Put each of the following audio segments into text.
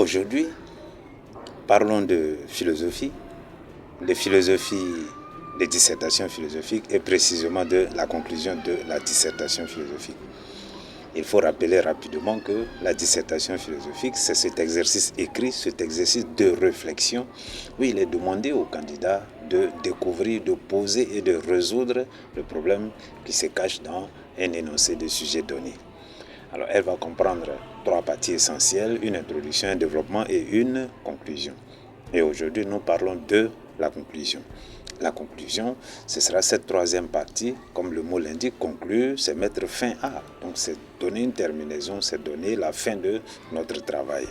Aujourd'hui, parlons de philosophie, des dissertations philosophiques et précisément de la conclusion de la dissertation philosophique. Il faut rappeler rapidement que la dissertation philosophique, c'est cet exercice écrit, cet exercice de réflexion où il est demandé au candidat de découvrir, de poser et de résoudre le problème qui se cache dans un énoncé de sujet donné. Alors, elle va comprendre 3 parties essentielles, une introduction, un développement et une conclusion. Et aujourd'hui, nous parlons de la conclusion. La conclusion, ce sera cette 3e partie, comme le mot l'indique, conclure, c'est mettre fin à. Donc, c'est donner une terminaison, c'est donner la fin de notre travail.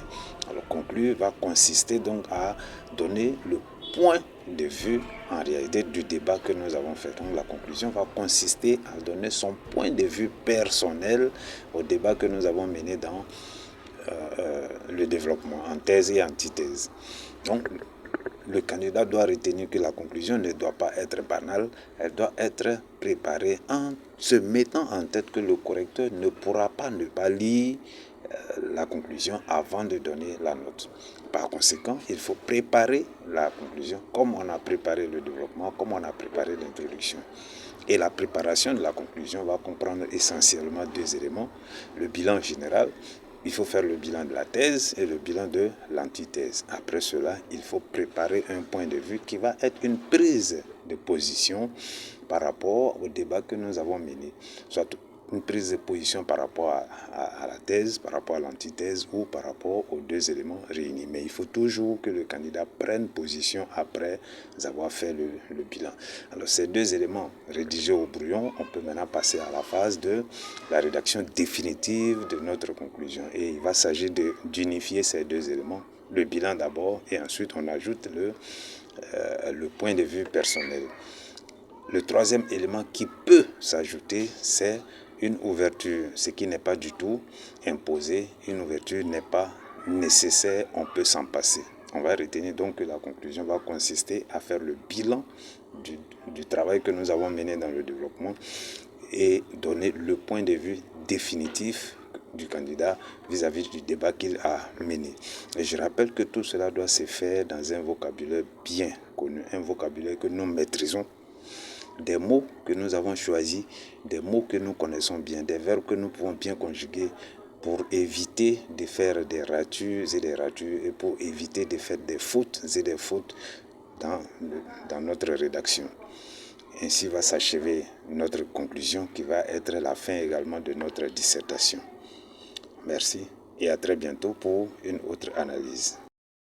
Alors, conclure va consister donc à donner le point de vue en réalité du débat que nous avons fait. Donc la conclusion va consister à donner son point de vue personnel au débat que nous avons mené dans le développement, en thèse et antithèse. Donc le candidat doit retenir que la conclusion ne doit pas être banale, elle doit être préparée en se mettant en tête que le correcteur ne pourra pas ne pas lire la conclusion avant de donner la note. Par conséquent, il faut préparer la conclusion comme on a préparé le développement, comme on a préparé l'introduction. Et la préparation de la conclusion va comprendre essentiellement 2 éléments. Le bilan général, il faut faire le bilan de la thèse et le bilan de l'antithèse. Après cela, il faut préparer un point de vue qui va être une prise de position par rapport au débat que nous avons mené, soit une prise de position par rapport à la thèse, par rapport à l'antithèse ou par rapport aux 2 éléments réunis. Mais il faut toujours que le candidat prenne position après avoir fait le bilan. Alors ces 2 éléments rédigés au brouillon, on peut maintenant passer à la phase de la rédaction définitive de notre conclusion. Et il va s'agir d'unifier ces 2 éléments, le bilan d'abord et ensuite on ajoute le point de vue personnel. Le 3e élément qui peut s'ajouter, c'est une ouverture, ce qui n'est pas du tout imposé. Une ouverture n'est pas nécessaire, on peut s'en passer. On va retenir donc que la conclusion va consister à faire le bilan du travail que nous avons mené dans le développement et donner le point de vue définitif du candidat vis-à-vis du débat qu'il a mené. Et je rappelle que tout cela doit se faire dans un vocabulaire bien connu, un vocabulaire que nous maîtrisons, des mots que nous avons choisis, des mots que nous connaissons bien, des verbes que nous pouvons bien conjuguer pour éviter de faire des ratures et pour éviter de faire des fautes dans notre rédaction. Ainsi va s'achever notre conclusion qui va être la fin également de notre dissertation. Merci et à très bientôt pour une autre analyse.